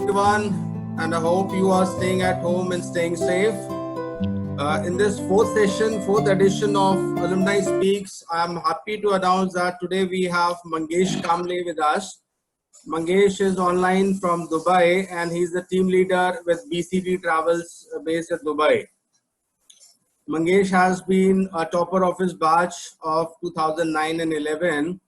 everyone, and I hope you are staying at home and staying safe. In this fourth edition of Alumni Speaks, I am happy to announce that today we have Mangesh Kamble with us. Mangesh is online from Dubai and he's the team leader with BCD Travels based at Dubai. Mangesh has been a topper of his batch of 2009 and 11,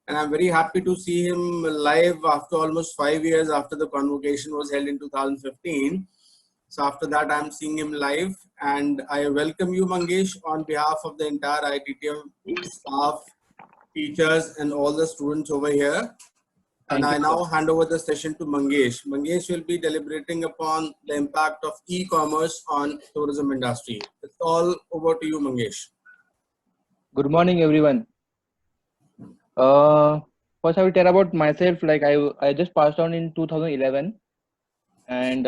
and I'm very happy to see him live after almost 5 years after the convocation was held in 2015. So after that, I'm seeing him live, and I welcome you, Mangesh, on behalf of the entire ITTM staff, teachers, and all the students over here. And Thank I you, now sir. hand over the session to Mangesh. Mangesh will be deliberating upon the impact of e-commerce on tourism industry. It's all over to you, Mangesh. Good morning, everyone. First, I will tell about myself. Like I just passed on in 2011, and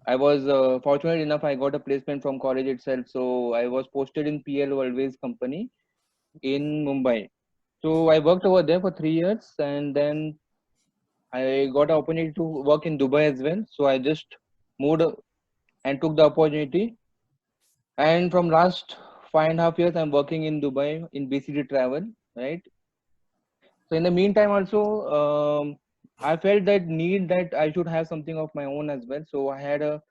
I was fortunate enough. I got a placement from college itself, so I was posted in PL Worldways company in Mumbai. So I worked over there for 3 years, and then I got an opportunity to work in Dubai as well. So I just moved and took the opportunity. And from last 5.5 years, I'm working in Dubai in BCD Travel, right? So in the meantime, also, I felt that need that I should have something of my own as well. So I had a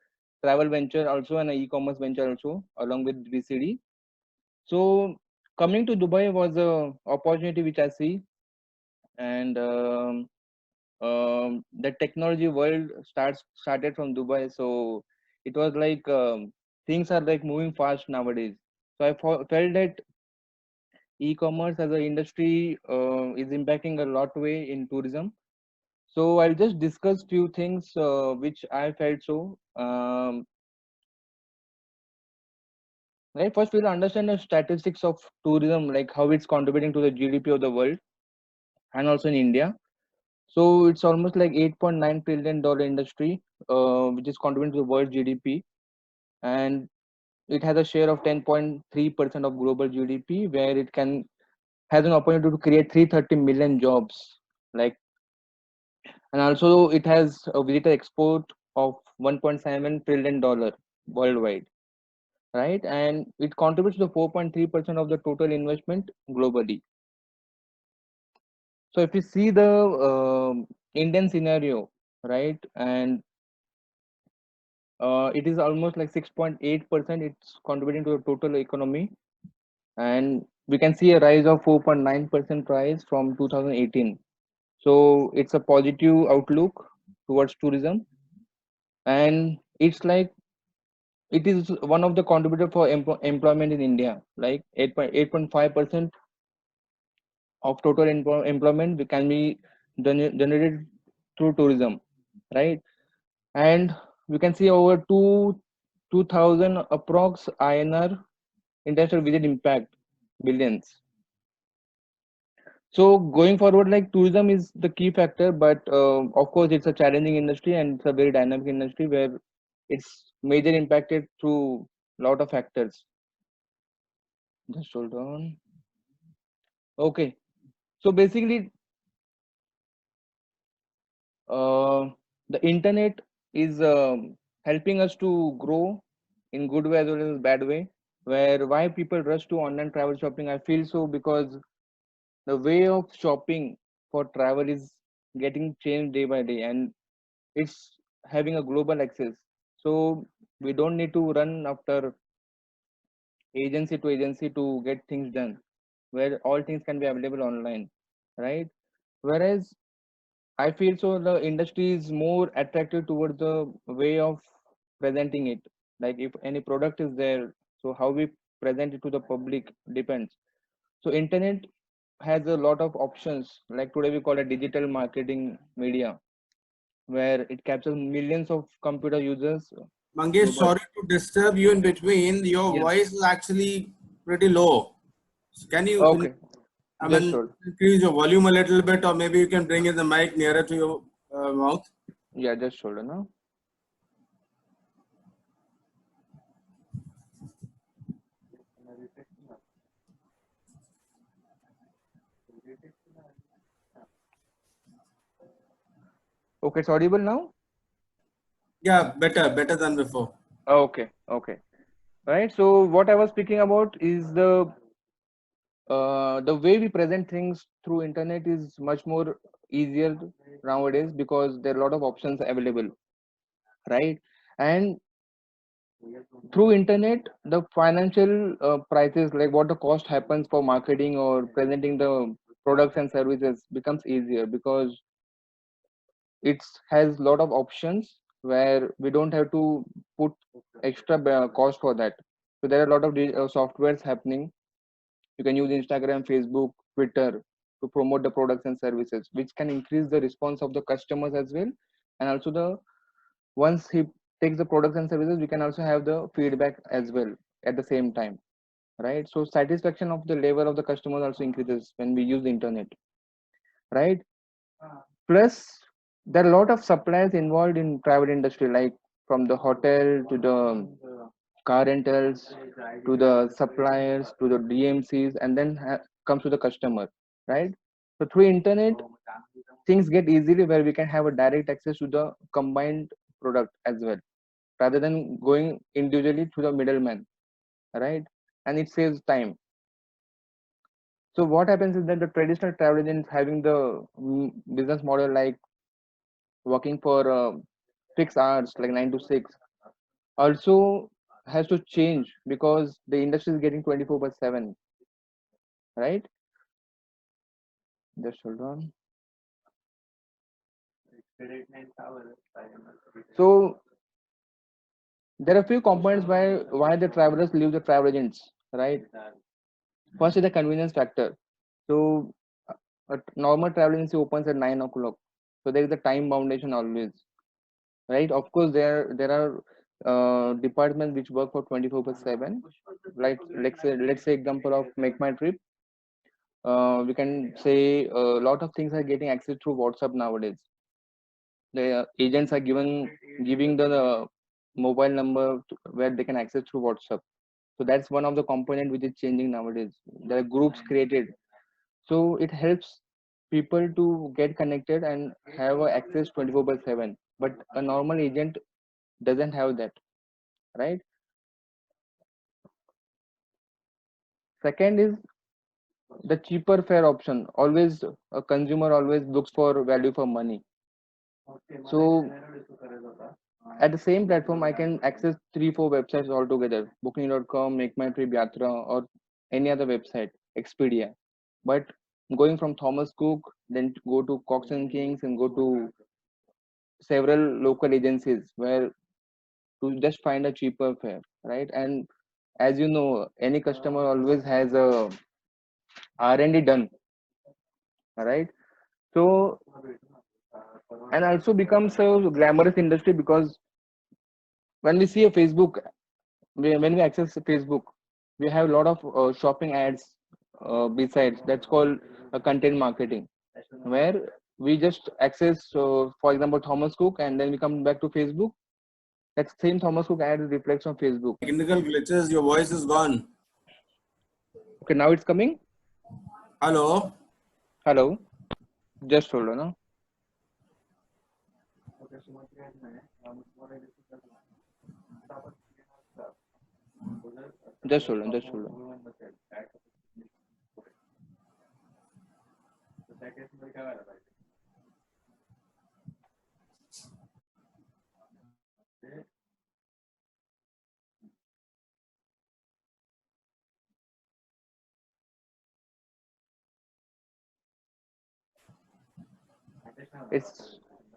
travel venture also and an e-commerce venture also along with BCD. So coming to Dubai was a opportunity which I see, and the technology world started from Dubai. So it was like things are like moving fast nowadays. So I felt that e-commerce as an industry is impacting a lot way in tourism. So I'll just discuss few things which I felt so. Right, first we'll understand the statistics of tourism, like how it's contributing to the GDP of the world and also in India. So it's almost like $8.9 trillion industry, which is contributing to the world GDP, and it has a share of 10.3% of global GDP, where it can has an opportunity to create 330 million jobs. Like, and also it has a visitor export of $1.7 trillion worldwide, right? And it contributes to 4.3% of the total investment globally. So if you see the Indian scenario, right, and it is almost like 6.8%, it's contributing to the total economy, and we can see a rise of 4.9% rise from 2018. So it's a positive outlook towards tourism, and it's like it is one of the contributor for employment in India, like 8.5% of total employment can be generated through tourism, right? And we can see over 2000 approx INR international visit impact billions. So going forward, like tourism is the key factor, but of course it's a challenging industry and it's a very dynamic industry where it's major impacted through lot of factors. Just hold on. Okay, so basically, uh, the internet is helping us to grow in good way as well as bad way. Where why people rush to online travel shopping, I feel so because the way of shopping for travel is getting changed day by day, and it's having a global access. So we don't need to run after agency to agency to get things done, where all things can be available online, right? Whereas I feel so the industry is more attractive towards the way of presenting it. Like if any product is there, so how we present it to the public depends. So internet has a lot of options. Like today we call it digital marketing media, where it captures millions of computer users Mangesh, global. sorry to disturb you in between. Your Yes. voice is actually pretty low. So can you, Okay. I Just mean, hold. increase your volume a little bit, or maybe you can bring in the mic nearer to your mouth? Yeah, just hold on now. Okay, it's audible now. Yeah, better than before. Okay, okay. Right. So what I was speaking about is the way we present things through internet is much more easier nowadays because there are a lot of options available, right? And through internet, the financial prices, like what the cost happens for marketing or presenting the products and services, becomes easier because it has a lot of options where we don't have to put extra cost for that. So there are a lot of softwares happening. You can use Instagram, Facebook, Twitter to promote the products and services, which can increase the response of the customers as well. And also the once he takes the products and services, we can also have the feedback as well at the same time, right? So satisfaction of the level of the customers also increases when we use the internet, right? Plus, there are a lot of suppliers involved in private industry, like from the hotel to the car rentals to the suppliers to the DMCs, and then comes to the customer, right? So through internet, things get easily where we can have a direct access to the combined product as well, rather than going individually to the middleman, right? And it saves time. So what happens is that the traditional travel agents having the business model like working for fixed hours like 9 to 6 also has to change because the industry is getting 24/7, right? Just hold on. So there are a few components why the travelers leave the travel agents, right? First is the convenience factor. So a normal travel agency opens at 9 o'clock, so there is a time foundation always, right? Of course, there are departments which work for 24/7. Like let's say example of Make My Trip. We can say a lot of things are getting access through WhatsApp nowadays. The agents are giving the mobile number where they can access through WhatsApp. So that's one of the component which is changing nowadays. There are groups created, so it helps people to get connected and have access 24/7. But a normal agent doesn't have that, right? Second is the cheaper fare option. Always a consumer always looks for value for money. So at the same platform, I can access 3 4 websites altogether: Booking.com, Make My Trip, Yatra, or any other website, Expedia. But going from Thomas Cook, then to go to Cox and Kings, and go to several local agencies where to just find a cheaper fare, right? And as you know, any customer always has a R&D done, right? So and also becomes a glamorous industry because when we see a Facebook, when we access Facebook, we have a lot of shopping ads besides. That's called content marketing, where we just access, for example, Thomas Cook, and then we come back to Facebook. That same Thomas Cook ad reflects on Facebook. Technical glitches, your voice is gone. Okay, now it's coming. Hello. Hello, just hold on. Huh? Just hold on, just hold on.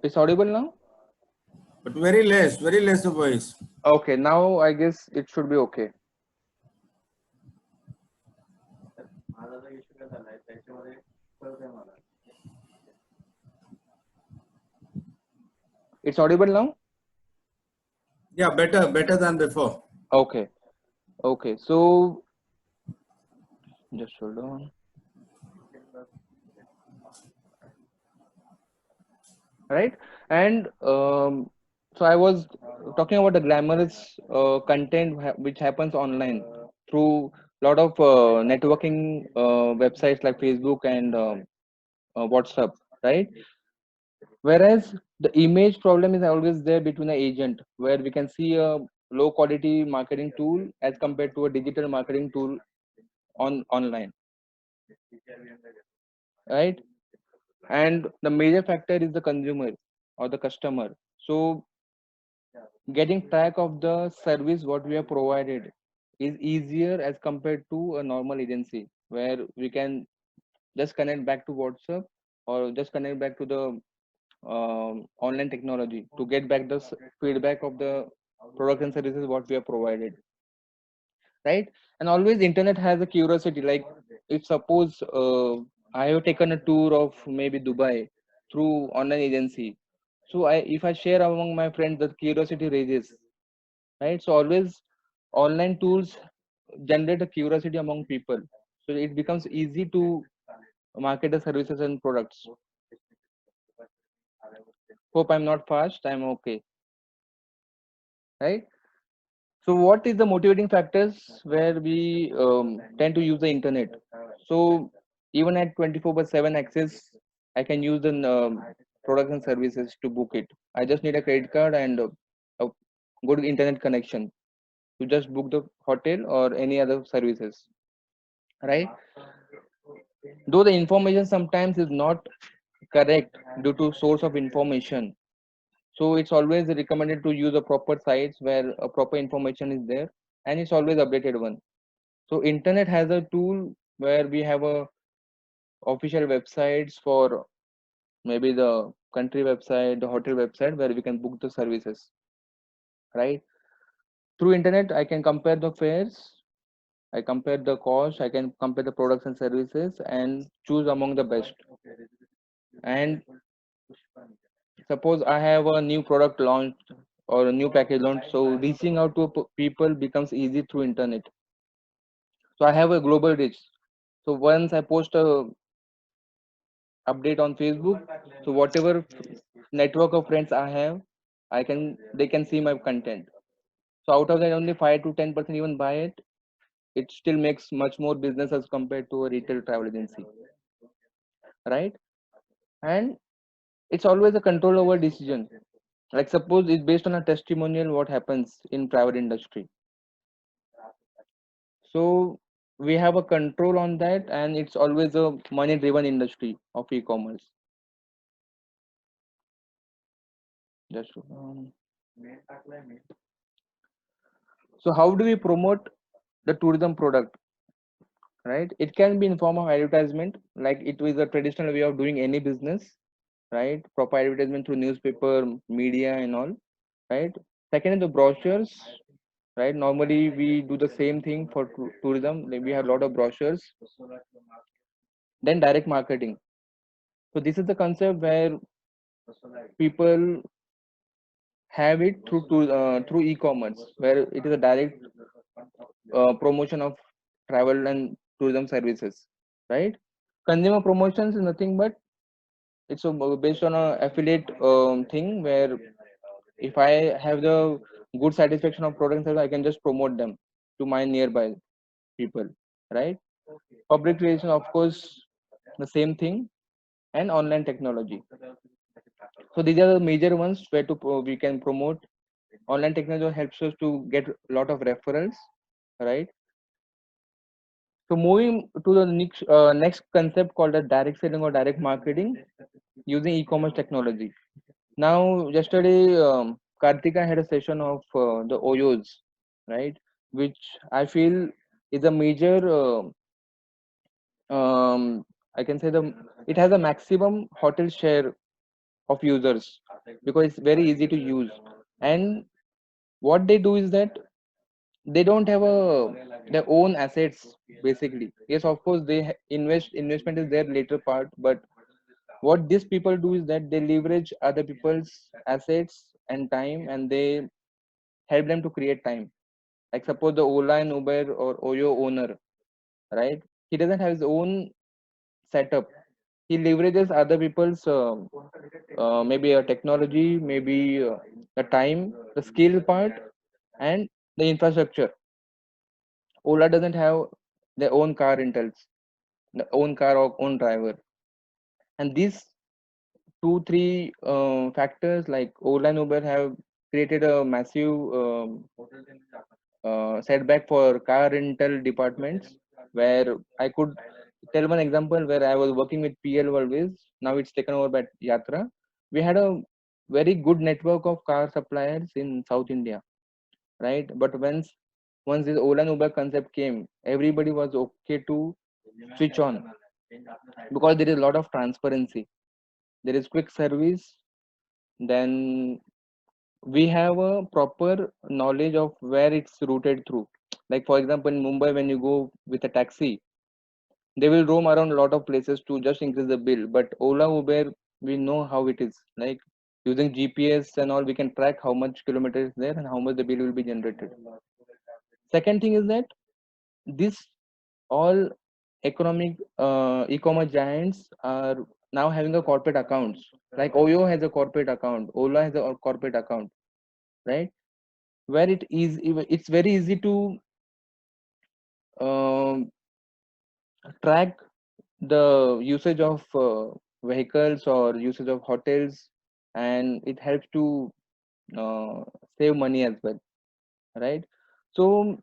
It's audible now. But very less of voice. Okay, now I guess it should be okay. It's audible now. Yeah, better than before. Okay, okay. So just hold on. Right, and so I was talking about the glamorous content which happens online through a lot of networking websites like Facebook and WhatsApp, right? Whereas The image problem is always there between the agent, where we can see a low quality marketing tool as compared to a digital marketing tool online, right? And the major factor is the consumer or the customer. So getting track of the service what we have provided is easier as compared to a normal agency, where we can just connect back to WhatsApp or just connect back to the online technology to get back the feedback of the product and services what we have provided, right? And always internet has a curiosity, like if suppose I have taken a tour of maybe Dubai through online agency, so I if I share among my friends, the curiosity raises, right? So always online tools generate a curiosity among people, so it becomes easy to market the services and products. Hope I'm not fast, I'm okay, right? So what is the motivating factors where we tend to use the internet? So even at 24/7 access, I can use the products and services to book it. I just need a credit card and a good internet connection to just book the hotel or any other services, right? Though the information sometimes is not correct due to source of information, so it's always recommended to use a proper sites where a proper information is there, and it's always updated one. So internet has a tool where we have a official websites for maybe the country website, the hotel website, where we can book the services, right? Through internet, I can compare the fares, I compare the cost, I can compare the products and services and choose among the best. And suppose I have a new product launched or a new package launched, so reaching out to people becomes easy through internet. So I have a global reach. So once I post a update on Facebook, so whatever network of friends I have, I can they can see my content. So out of that, only 5 to 10% even buy it. It still makes much more business as compared to a retail travel agency, right? And it's always a control over decision. Like suppose it's based on a testimonial what happens in private industry. So we have a control on that, and it's always a money driven industry of e-commerce. Just so how do we promote the tourism product, right? It can be in form of advertisement, like it was a traditional way of doing any business, right? Proper advertisement through newspaper, media and all, right? Second is the brochures, right? Normally we do the same thing for tourism, like we have a lot of brochures. Then direct marketing. So this is the concept where people have it through e-commerce, where it is a direct promotion of travel and tourism services, right? Consumer promotions is nothing but it's based on a affiliate thing, where if I have the good satisfaction of product and service, I can just promote them to my nearby people, right? Public relation, of course, the same thing. And online technology. So these are the major ones where we can promote. Online technology helps us to get a lot of referrals, right? So moving to the next concept called the direct selling or direct marketing using e-commerce technology. Now, yesterday, Kartika had a session of the OYOs, right? Which I feel is a major, I can say it has a maximum hotel share of users because it's very easy to use. And what they do is that they don't have their own assets basically. Yes, of course, they investment is their later part, but what these people do is that they leverage other people's assets and time, and they help them to create time. Like suppose the Ola and Uber or Oyo owner, right? He doesn't have his own setup. He leverages other people's maybe a technology, maybe the time, the skill part, and the infrastructure. Ola doesn't have their own car rentals, the own car or own driver, and these 2 3 factors like Ola and Uber have created a massive setback for car rental departments, where I could tell one example where I was working with PL always. Now it's taken over by Yatra. We had a very good network of car suppliers in South India, right? But once this Ola and Uber concept came, everybody was okay to switch on because there is a lot of transparency. There is quick service. Then we have a proper knowledge of where it's routed through. Like for example, in Mumbai, when you go with a taxi, they will roam around a lot of places to just increase the bill. But Ola, Uber, we know how it is. Like using GPS and all, we can track how much kilometer is there and how much the bill will be generated. Second thing is that this all economic e-commerce giants are now having a corporate accounts. Like Oyo has a corporate account, Ola has a corporate account, right? Where it's very easy to um, track the usage of vehicles or usage of hotels, and it helps to uh, save money as well, right? So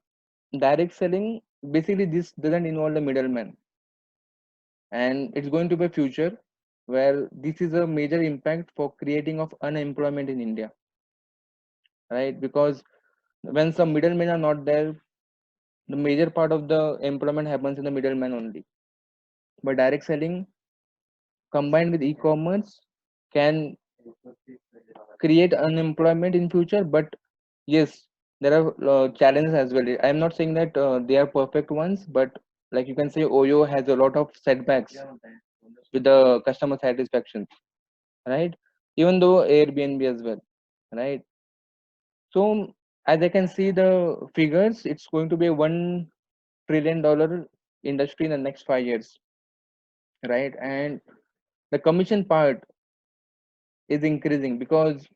direct selling, basically this doesn't involve the middleman, and it's going to be a future where this is a major impact for creating of unemployment in India, right? Because when some middlemen are not there, the major part of the employment happens in the middleman only. But direct selling combined with e-commerce can create unemployment in future. But yes, there are challenges as well. I am not saying that they are perfect ones, but like you can say Oyo has a lot of setbacks with the customer satisfaction, right? Even though Airbnb as well, right? So as I can see the figures, it's going to be a $1 trillion industry in the next 5 years, right? And the commission part is increasing because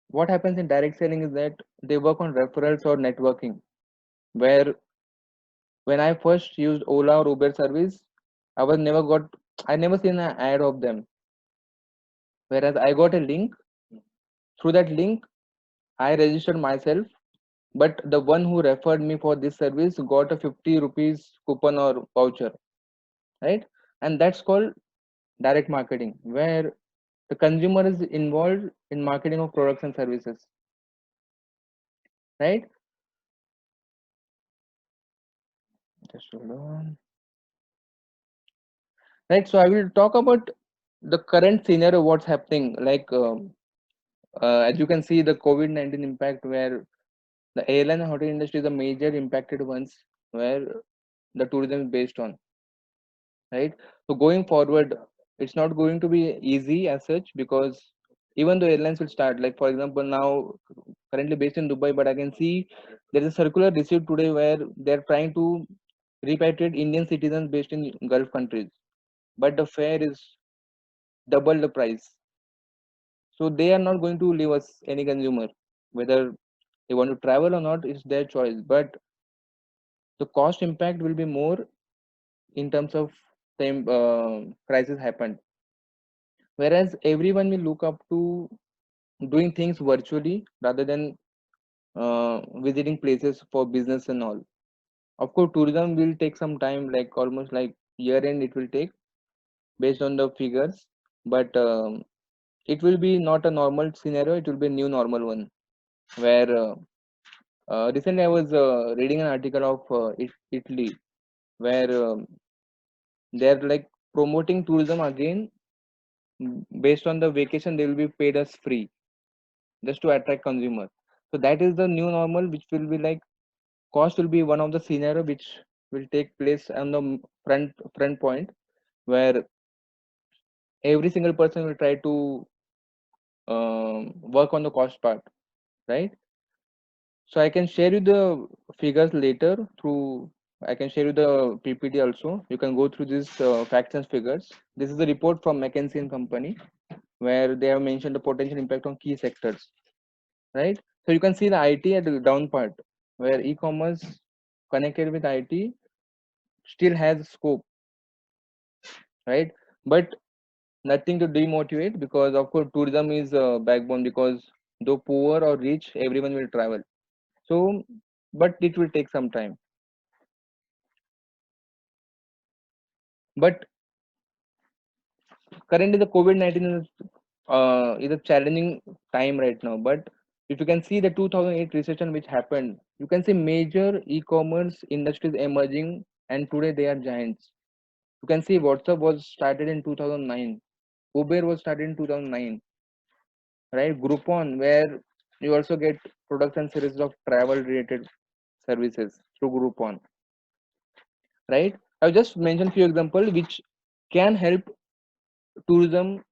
what happens in direct selling is that they work on referrals or networking, where when I first used Ola or Uber service, I never seen an ad of them, whereas I got a link. Through that link I registered myself, but the one who referred me for this service got a 50 rupees coupon or voucher, right? And that's called direct marketing, where the consumer is involved in marketing of products and services, right? Just hold on. Right, so I will talk about the current scenario, what's happening. Like as you can see, the COVID-19 impact, where the airline and hotel industry is the major impacted ones, where the tourism is based on, right? So going forward, it's not going to be easy as such, because even though airlines will start, like for example, now currently based in Dubai, but I can see there is a circular received today where they're trying to repatriate Indian citizens based in Gulf countries, but the fare is double the price. So they are not going to leave us any consumer, whether they want to travel or not is their choice, but the cost impact will be more in terms of the crisis happened. Whereas everyone will look up to doing things virtually rather than visiting places for business and all. Of course, tourism will take some time, like almost like year end it will take based on the figures, but it will be not a normal scenario. It will be a new normal one, where recently I was reading an article of Italy, where they're like promoting tourism again. Based on the vacation, they will be paid us free just to attract consumers. So that is the new normal, which will be like cost will be one of the scenario which will take place on the front point, where every single person will try to work on the cost part, right? So I can share you the figures later through. I can share you the PPT also. You can go through these facts and figures. This is a report from McKinsey and Company, where they have mentioned the potential impact on key sectors, right? So you can see the IT at the down part, where e-commerce connected with IT still has scope, right? But nothing to demotivate, because of course tourism is a backbone, because though poor or rich, everyone will travel. So, but it will take some time. But currently the COVID-19 is a challenging time right now. But if you can see the 2008 recession which happened, you can see major e-commerce industries emerging, and today they are giants. You can see WhatsApp was started in 2009, Uber was started in 2009, right? Groupon, where you also get products and services of travel related services through Groupon, right? I've just mentioned few examples which can help tourism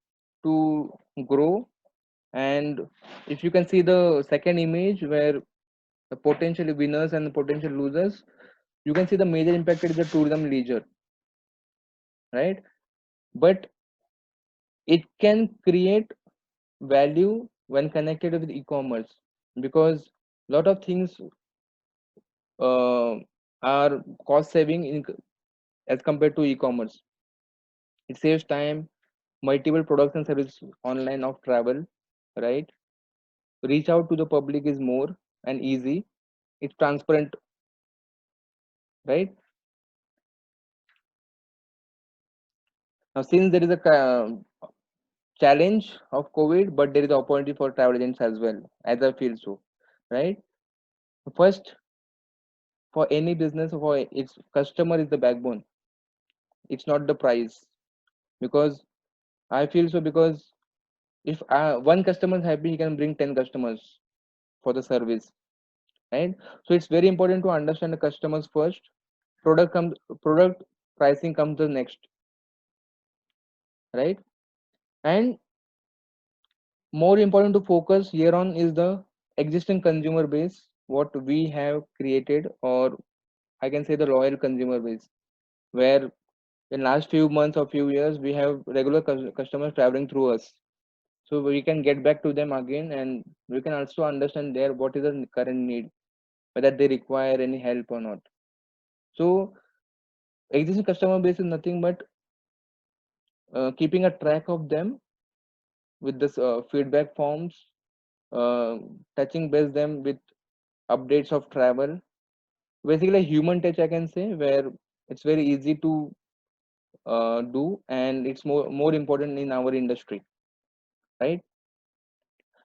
to grow. And if you can see the second image, where the potential winners and the potential losers, you can see the major impact is the tourism leisure, right? But it can create value when connected with e-commerce, because lot of things uh, are cost saving as compared to e-commerce. It saves time, multiple products and services online of travel, right? Reach out to the public is more and easy. It's transparent, right? Now, since there is a challenge of COVID, but there is opportunity for travel agents as well, as I feel so, right? First, for any business, for its customer is the backbone. It's not the price, because I feel so, because if one customer is happy, he can bring 10 customers for the service, right? So it's very important to understand the customers first. Product comes, product pricing comes the next, right? And more important to focus here on is the existing consumer base, what we have created, or I can say the loyal consumer base, where in last few months or few years we have regular customers traveling through us. So we can get back to them again, and we can also understand their what is the current need, whether they require any help or not. So existing customer base is nothing but keeping a track of them with this feedback forms, uh, touching base them with updates of travel. Basically, a human touch, I can say, where it's very easy to do, and it's more important in our industry, right?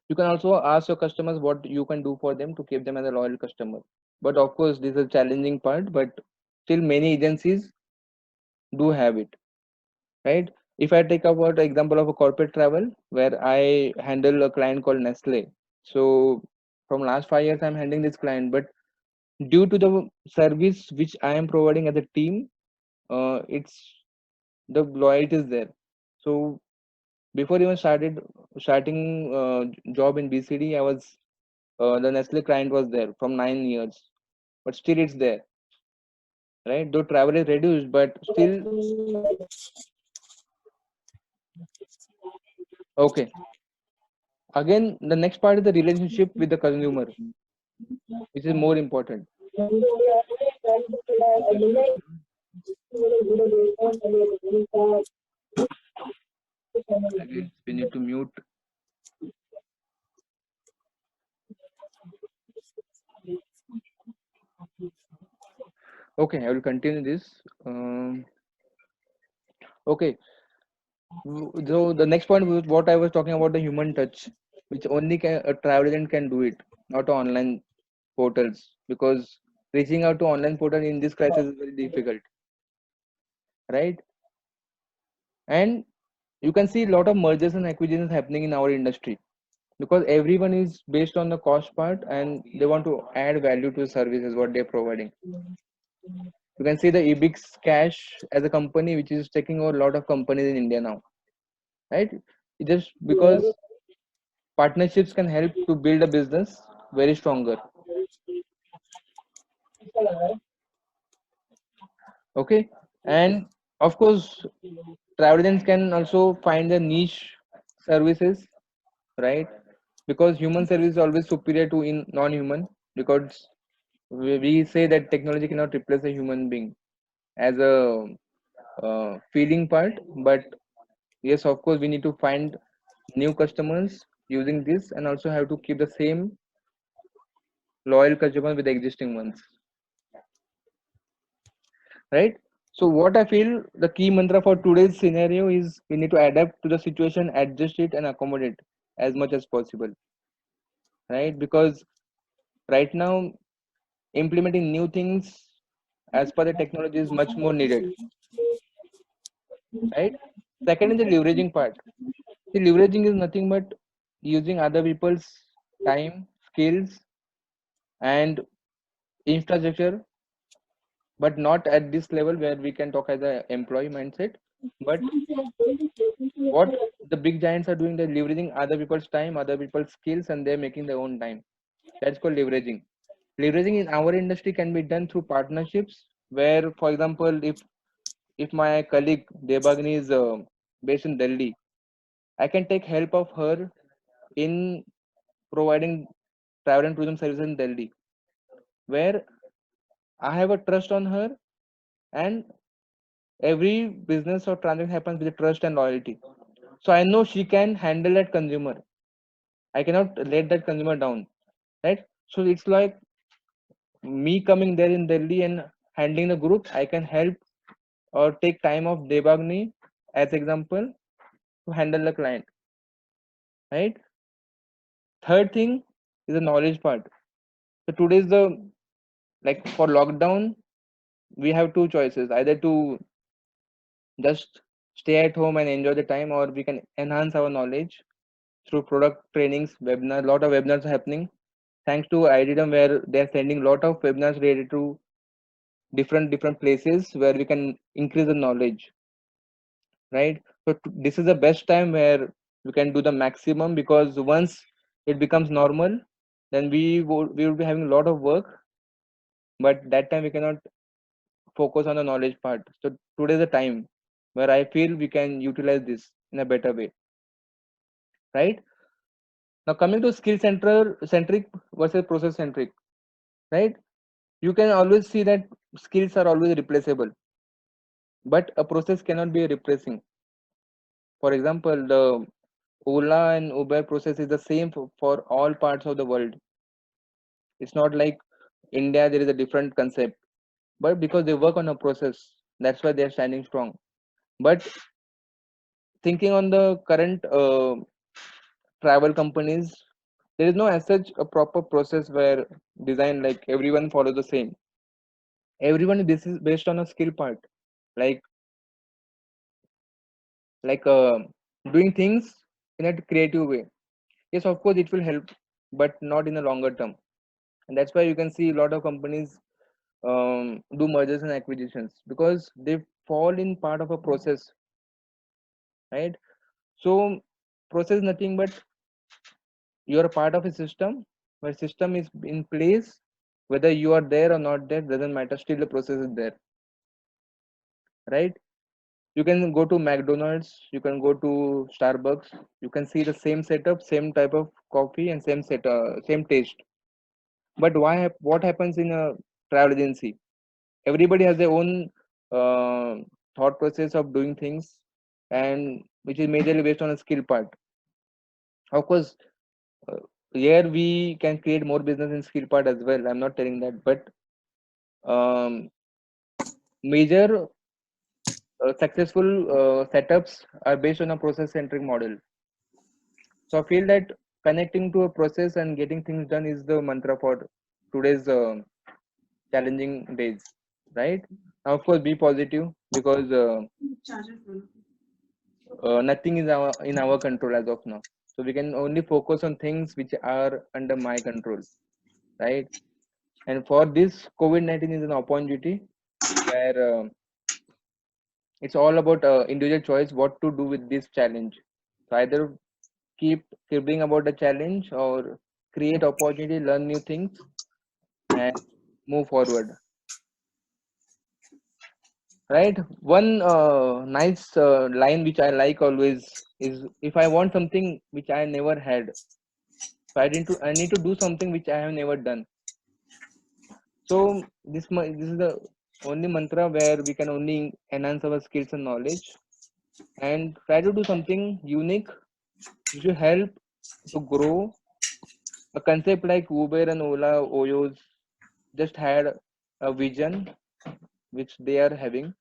You can also ask your customers what you can do for them to keep them as a loyal customer. But of course, this is a challenging part, but still many agencies do have it, right? If I take about example of a corporate travel, where I handle a client called Nestle. So from last 5 years I'm handling this client, but due to the service which I am providing as a team, it's the loyalty is there. So before even starting job in BCD, I was the Nestle client was there from 9 years, but still it's there, right? Though travel is reduced, but still okay. Again, the next part is the relationship with the consumer, which is more important. Again, we need to mute. Okay, I will continue this. Okay, so the next point was what I was talking about, the human touch, which only can a travel agent can do it, not online portals, because reaching out to online portal in this crisis is very difficult, right? And you can see a lot of mergers and acquisitions happening in our industry, because everyone is based on the cost part and they want to add value to the services what they're providing. You can see the Ebix Cash as a company which is taking over a lot of companies in India now, right? Just because partnerships can help to build a business very stronger. Okay, and of course, travel agents can also find the niche services, right? Because human service is always superior to in non-human, because we say that technology cannot replace a human being as a feeling part, but Yes, of course, we need to find new customers using this, and also have to keep the same loyal customer with the existing ones, right? So what I feel the key mantra for today's scenario is we need to adapt to the situation, adjust it, and accommodate as much as possible, right? Because right now implementing new things as per the technology is much more needed, right? Second is the leveraging part. The leveraging is nothing but using other people's time, skills, and infrastructure, but not at this level where we can talk as a employee mindset. But what the big giants are doing, they're leveraging other people's time, other people's skills, and they're making their own time. That's called leveraging. Leveraging in our industry can be done through partnerships, where, for example, if my colleague Debagni is based in Delhi, I can take help of her in providing travel and tourism services in Delhi, where I have a trust on her, and every business or transaction happens with trust and loyalty. So I know she can handle that consumer. I cannot let that consumer down, right? So it's like me coming there in Delhi and handling the group. I can help or take time of Debagni as example to handle the client, right? Third thing is the knowledge part. So today's the like for lockdown, we have two choices: either to just stay at home and enjoy the time, or we can enhance our knowledge through product trainings, webinar. Lot of webinars are happening thanks to IDDM, where they're sending lot of webinars related to different places where we can increase the knowledge, right? So this is the best time where we can do the maximum, because once it becomes normal, then we will be having a lot of work, but that time we cannot focus on the knowledge part. So today is the time where I feel we can utilize this in a better way, right? Now coming to centric versus process centric, right? You can always see that skills are always replaceable, but a process cannot be replacing. For example, the Ola and Uber process is the same for all parts of the world. It's not like India there is a different concept, but because they work on a process, that's why they are standing strong. But thinking on the current travel companies, there is no as such a proper process where design like everyone follows the same. Everyone, this is based on a skill part, like like uh, doing things in a creative way. Yes, of course it will help, but not in the longer term. And that's why you can see a lot of companies do mergers and acquisitions, because they fall in part of a process, right? So process is nothing but you are a part of a system, where system is in place, whether you are there or not there doesn't matter, still the process is there, right? You can go to McDonald's, you can go to Starbucks, you can see the same setup, same type of coffee, and same taste. But what happens in a travel agency? Everybody has their own uh, thought process of doing things, and which is majorly based on a skill part. Of course, uh, here we can create more business in skill part as well. I'm not telling that, but um, major successful setups are based on a process centric model. So I feel that connecting to a process and getting things done is the mantra for today's challenging days, right? Now, of course, be positive, because nothing is in our control as of now. So we can only focus on things which are under my control, right? And for this, COVID-19 is an opportunity where it's all about individual choice what to do with this challenge. So either keep cribbling about the challenge, or create opportunity, learn new things, and move forward, right? One nice line which I like always is, if I want something which I never had, so I need to do something which I have never done. So this is the only mantra where we can only enhance our skills and knowledge, and try to do something unique which will help to grow. A concept like Uber and Ola, Oyos just had a vision which they are having,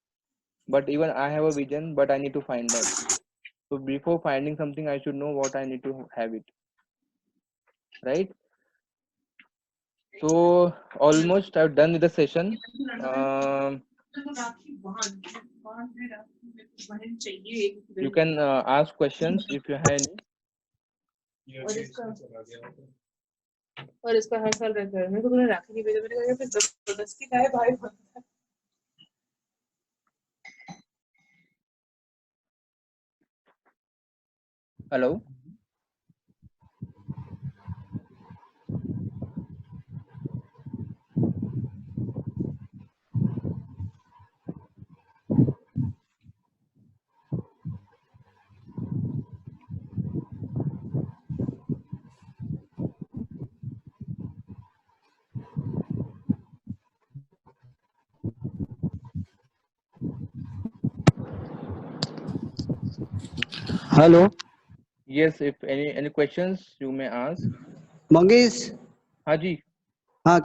but even I have a vision, but I need to find that. So before finding something, I should know what I need to have it, right? So almost I've done with the session. You can ask questions if you have any. और इसका हर साल रहता है। मेरे को तूने राखी नहीं भेजा, मैंने कहा फिर जबरदस्ती का है भाई। Hello. Hello, Yes, if any questions you may ask. Mangesh. Haji.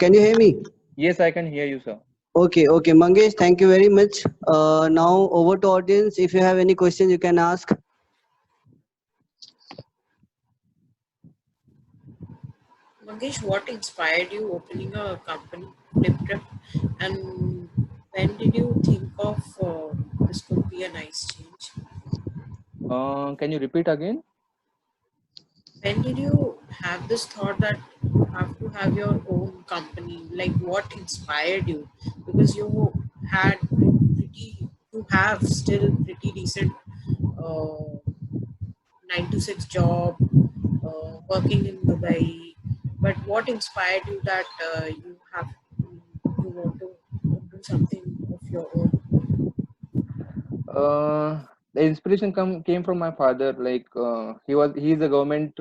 Can you hear me? Yes, I can hear you, sir. Okay, Mangesh. Thank you very much. Now over to audience. If you have any questions, you can ask. Mangesh, what inspired you opening a company, Fliptrip, and when did you think of this could be a nice change? Can you repeat again? When did you have this thought that you have to have your own company? Like, what inspired you? Because you had you have still pretty decent uh, 9 to 6 job, working in Dubai. But what inspired you that you want to do something of your own? The inspiration came from my father. Like he's a government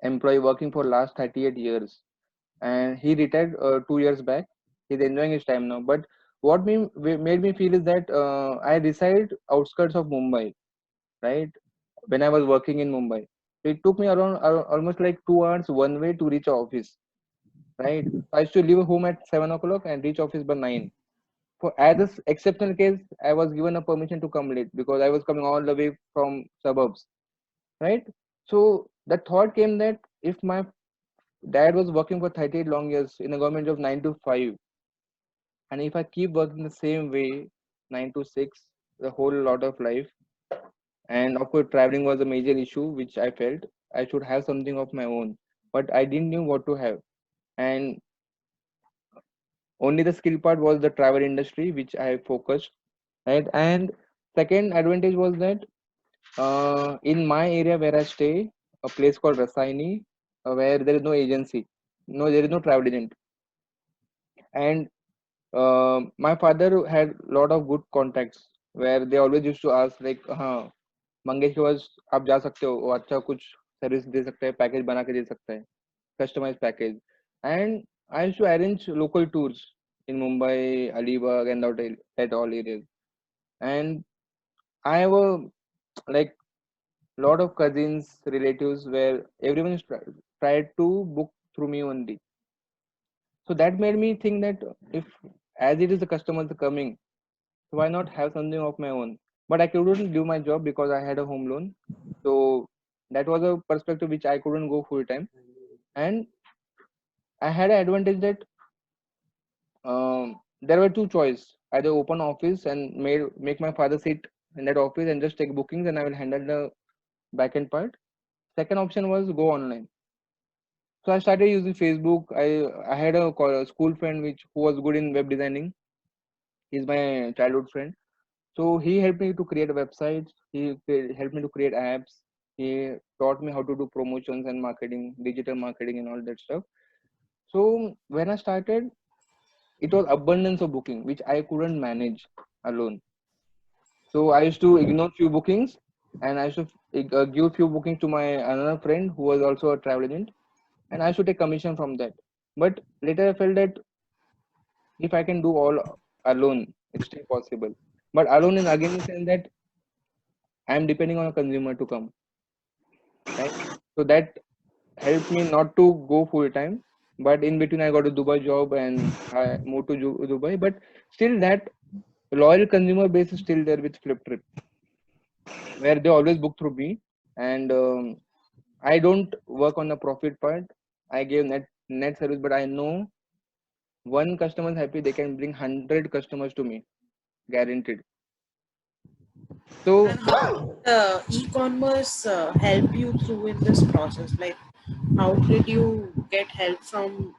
employee working for last 38 years, and he retired 2 years back. He's enjoying his time now. But what made me feel is that I reside outskirts of Mumbai, right? When I was working in Mumbai, it took me around almost like 2 hours one way to reach office, right? I used to leave home at 7 o'clock and reach office by 9. For as this exceptional case, I was given a permission to come late because I was coming all the way from suburbs, right? So the thought came that if my dad was working for 38 long years in a government job 9 to 5, and if I keep working the same way 9 to 6, the whole lot of life, and of course traveling was a major issue which I felt I should have something of my own, but I didn't know what to have, and only the skill part was the travel industry which I focused, right? And second advantage was that in my area where I stay, a place called Rasaini, where there is no agency, no, there is no travel agent, and my father had lot of good contacts where they always used to ask like, हाँ मंगेश के पास आप जा सकते हो, वो अच्छा कुछ service दे सकता है, पैकेज बना के दे सकता है, customized package. And I used to arrange local tours in Mumbai, Alibag, and at all areas. And I have a like lot of cousins, relatives where everyone is tried to book through me only. So that made me think that if as it is the customers are coming, so why not have something of my own? But I couldn't do my job because I had a home loan. So that was a perspective which I couldn't go full time. And I had an advantage that there were two choices: either open office and make my father sit in that office and just take bookings, and I will handle the back end part. Second option was go online. So I started using Facebook. I had a school friend who was good in web designing. He's my childhood friend. So he helped me to create websites. Helped me to create apps. He taught me how to do promotions and marketing, digital marketing, and all that stuff. So when I started, it was abundance of booking which I couldn't manage alone. So I used to ignore few bookings, and I used to give few bookings to my another friend who was also a travel agent, and I should take commission from that. But later I felt that if I can do all alone, it's still possible. But alone in again the sense that I am depending on a consumer to come, right? So that helped me not to go full time, but in between I got a Dubai job and I moved to Dubai. But still, that loyal consumer base is still there with FlipTrip, where they always book through me, and I don't work on the profit part. I give net service, but I know one customer is happy, they can bring 100 customers to me, guaranteed. So And how e-commerce help you through in this process? Like, how did you get help from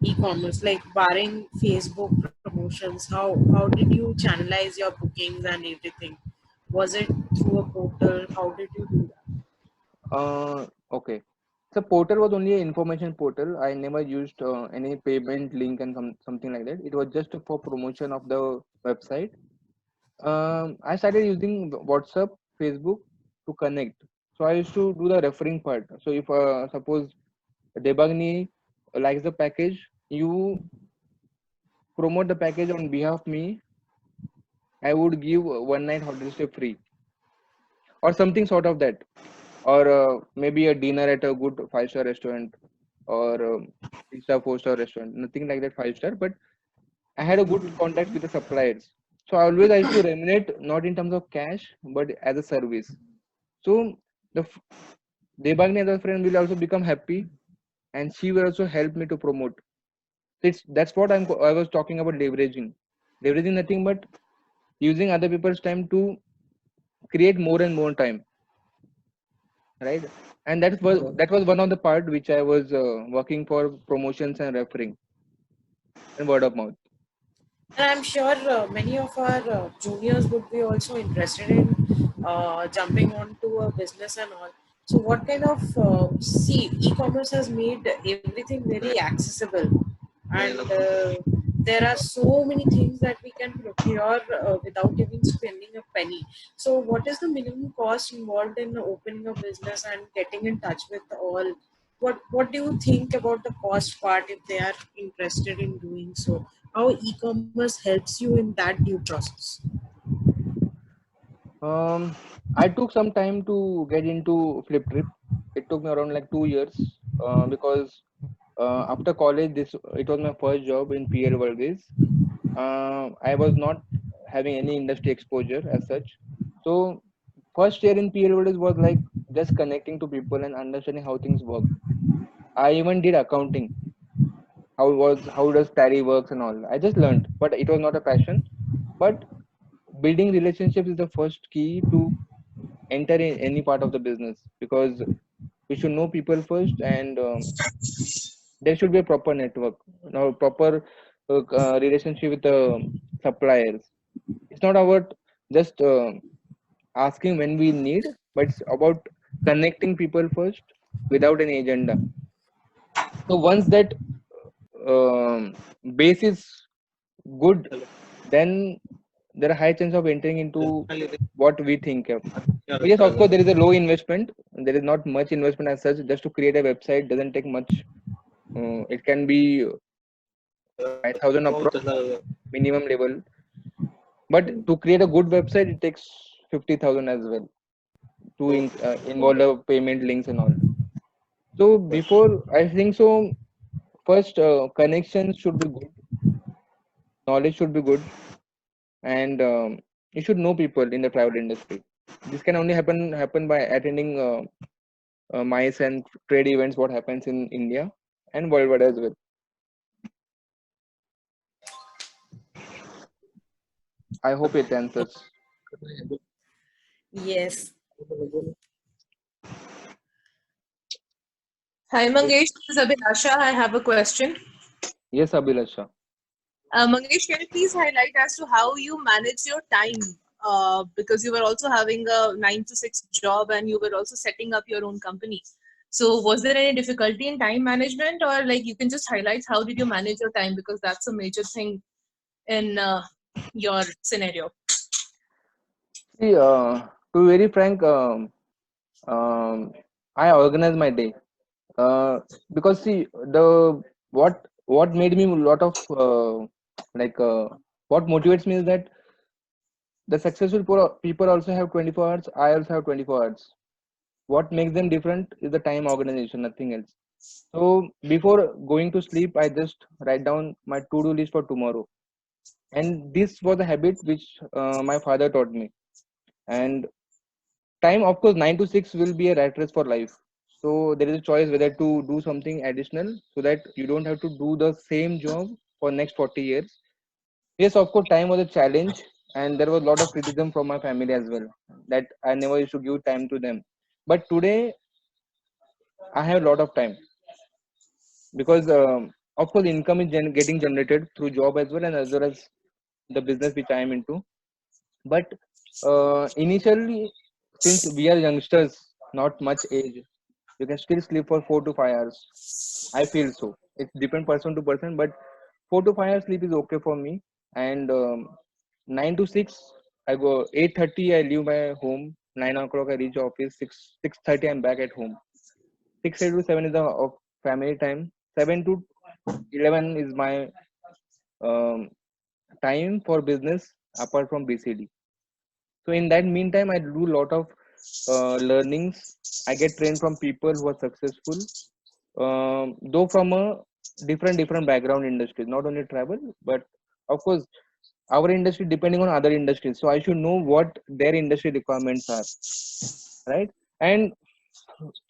e-commerce? Like, barring Facebook promotions, how did you channelize your bookings and everything? Was it through a portal? How did you do that? okay. So portal was only an information portal. I never used any payment link and something like that. It was just for promotion of the website. I started using WhatsApp, Facebook to connect. So I used to do the referring part. So if suppose Debagni likes the package, you promote the package on behalf of me. I would give one night hotel stay free or something sort of that, or maybe a dinner at a good 5-star restaurant or 3-star 4-star restaurant. Nothing like that 5-star, but I had a good contact with the suppliers. So I used to remunerate not in terms of cash but as a service. So the Debagni as a friend will also become happy, and she will also help me to promote. That's what I was talking about leveraging. Leveraging nothing but using other people's time to create more and more time, right? And that was one of the part which I was working for promotions and referring and word of mouth. And I'm sure many of our juniors would be also interested in jumping onto a business and all. So, what kind of see e-commerce has made everything very accessible, and there are so many things that we can procure without even spending a penny. So, what is the minimum cost involved in opening a business and getting in touch with all? What do you think about the cost part if they are interested in doing so? How e-commerce helps you in that due process? I took some time to get into FlipTrip. It took me around like 2 years because after college this it was my first job in PL Worldways. I was not having any industry exposure as such. So first year in PL Worldways was like just connecting to people and understanding how things work. I even did accounting, how does tally works and all. I just learned, but it was not a passion. But building relationships is the first key to enter in any part of the business, because we should know people first, and there should be a proper network, now proper relationship with the suppliers. It's not about just asking when we need, but it's about connecting people first without any agenda. So once that um, base is good, then there are high chance of entering into what we think of. But yes, of course, there is a low investment. There is not much investment as such. Just to create a website doesn't take much. It can be 5,000 approx minimum level. But to create a good website, it takes 50,000 as well to involve the payment links and all. So before, I think so, first connections should be good, knowledge should be good, and you should know people in the travel industry. This can only happen by attending MICE and trade events, what happens in India and worldwide as well. I hope it answers. Yes. Hi Mangesh, this is Abhilasha. I have a question. Yes, Abhilasha. Mangesh, can you please highlight as to how you manage your time? Because you were also having a 9 to 6 job and you were also setting up your own company. So was there any difficulty in time management, or like you can just highlight how did you manage your time, because that's a major thing in your scenario. See, to be very frank, I organize my day because see the what made me a lot of like what motivates me is that The successful people also have 24 hours. I also have 24 hours. What makes them different is the time organization, nothing else. So before going to sleep, I just write down my to-do list for tomorrow. And this was a habit which my father taught me. And time, of course, 9 to 6 will be a rat race for life. So there is a choice whether to do something additional so that you don't have to do the same job for next 40 years. Yes, of course, time was a challenge, and there was a lot of criticism from my family as well that I never used to give time to them. But today, I have a lot of time because, of course, income is getting generated through job as well as the business which I am into. But initially, since we are youngsters, not much age, you can still sleep for 4 to 5 hours. I feel so. It's different person to person, but 4 to 5 hours sleep is okay for me. And 9 to 6, I go 8:30. I leave my home. 9 o'clock I reach office. 6:30 I'm back at home. 6:30 to 7 is the family time. 7 to 11 is my um, time for business apart from BCD. So in that meantime, I do a lot of learnings. I get trained from people who are successful, though from a different background industries, not only travel, but of course our industry depending on other industries. So I should know what their industry requirements are, right? And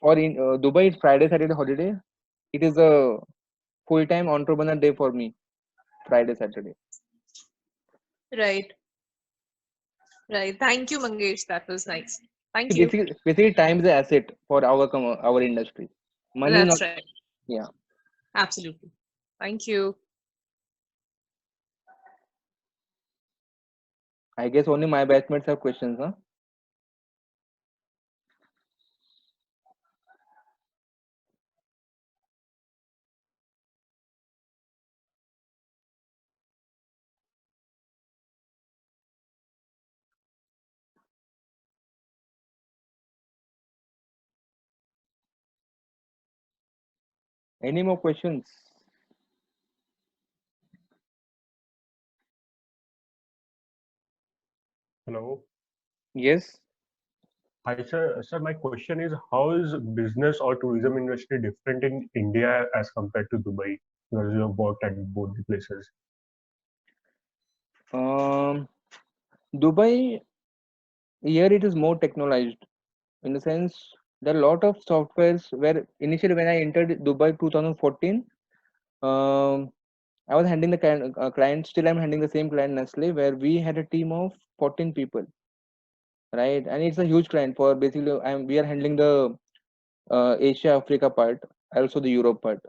for in Dubai, it's Friday, Saturday holiday. It is a full-time entrepreneur day for me. Friday, Saturday. Right. Right. Thank you, Mangesh. That was nice. Thank See, you. basically, time is an asset for our industry. Money is not. That's right. Yeah. Absolutely. Thank you. I guess only my batchmates have questions, huh? Any more questions? Hello. Yes. Hi, sir. Sir, my question is, how is business or tourism industry different in India as compared to Dubai? Because you have worked at both the places. Um, Dubai, here it is more technologized in the sense there are a lot of softwares where initially when I entered Dubai 2014, um, I was handling the client, still I'm handling the same client Nestle, where we had a team of 14 people, right? And it's a huge client for basically we are handling the Asia, Africa part, also the Europe part.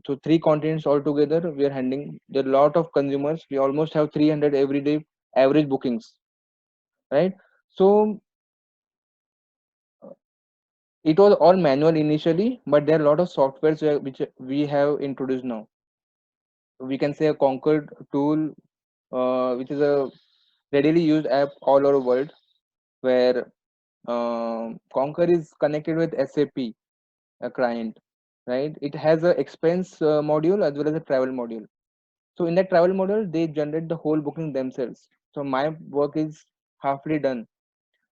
So three continents altogether, we are handling. There are a lot of consumers. We almost have 300 every day average bookings, right? So it was all manual initially, but there are a lot of softwares which we have introduced now. We can say a Concord tool, which is a readily used app all over the world, where Conquer is connected with SAP, a client, right? It has a expense module as well as a travel module. So in that travel module, they generate the whole booking themselves. So my work is halfly done.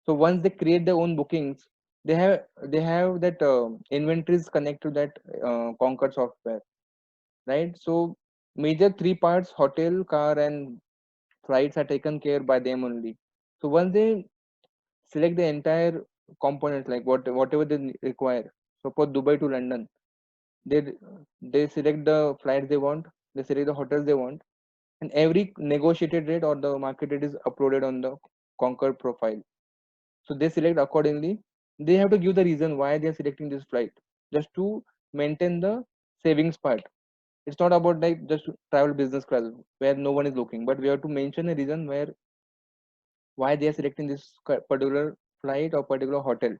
So once they create their own bookings, they have that inventories connect to that Conquer software, right? So major three parts: hotel, car, and flights are taken care by them only. So once they select the entire components like whatever they require. So for Dubai to London, they they select the flights they want, they select the hotels they want, and every negotiated rate or the market rate is uploaded on the Concur profile. So they select accordingly. They have to give the reason why they are selecting this flight, just to maintain the savings part. It's not about like just travel business class where no one is looking, but we have to mention a reason where why they are selecting this particular flight or particular hotel,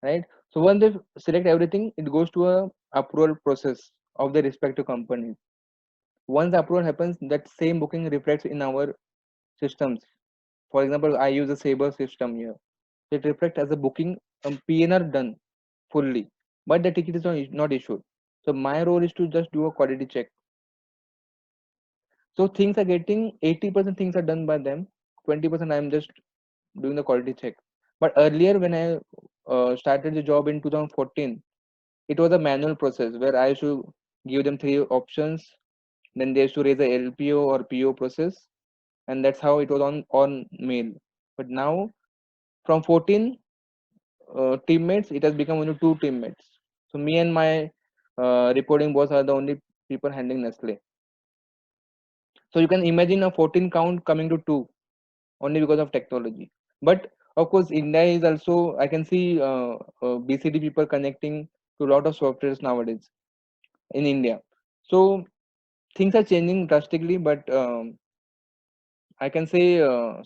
right? So once they select everything, it goes to a approval process of the respective company. Once the approval happens, that same booking reflects in our systems. For example, I use a Sabre system here. It reflects as a booking, PNR done fully, but the ticket is not issued. So my role is to just do a quality check. So things are getting 80% things are done by them. 20% I'm just doing the quality check. But earlier when I started the job in 2014, it was a manual process where I should give them 3 options, then they used to raise a LPO or PO process, and that's how it was on mail. But now from 14 teammates, it has become only 2 teammates. So me and my reporting boss are the only people handling Nestle. So you can imagine a 14 count coming to 2 only because of technology. But of course, India is also, I can see BCD people connecting to a lot of softwares nowadays in India. So things are changing drastically, but I can say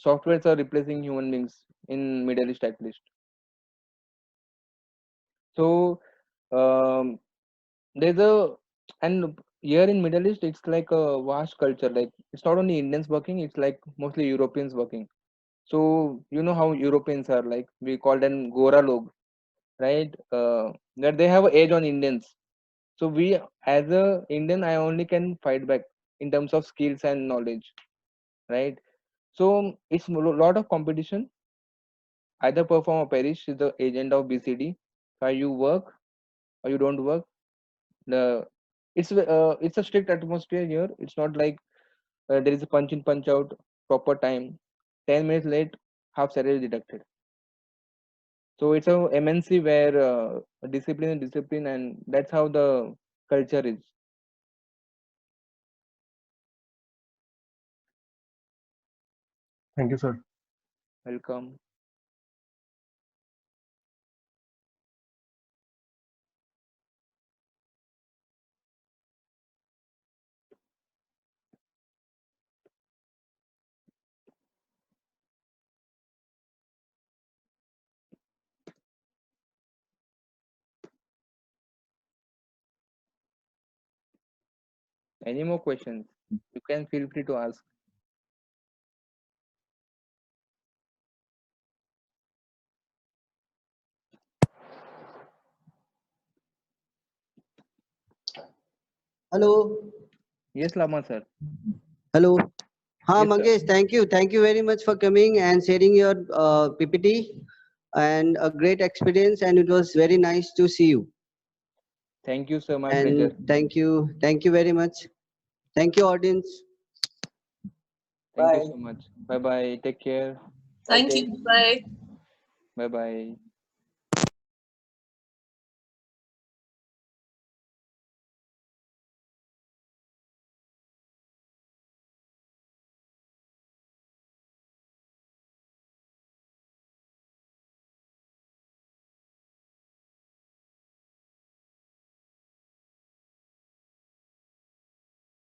softwares are replacing human beings in Middle East at least. So there's a, and here in Middle East it's like a vast culture. Like it's not only Indians working, it's like mostly Europeans working. So you know how Europeans are, like we call them Gora log, right? That they have an edge on Indians. So we, as a Indian, I only can fight back in terms of skills and knowledge, right? So it's a lot of competition. Either perform or perish is the agenda of BCD. So you work or you don't work. The it's a strict atmosphere here. It's not like there is a punch in punch out proper time. 10 minutes late, half salary deducted. So it's a MNC where discipline is discipline, and that's how the culture is. Thank you, sir. Welcome. Any more questions? You can feel free to ask. Hello. Yes, Lama sir. Hello. Ha, Yes, sir. Mangesh, thank you. Thank you very much for coming and sharing your PPT and a great experience. And it was very nice to see you. Thank you, sir. My And pleasure. thank you. Thank you very much. Thank you, audience. Thank you Bye. so much. Bye bye. Take care. Thank Okay. you. Bye. Bye bye.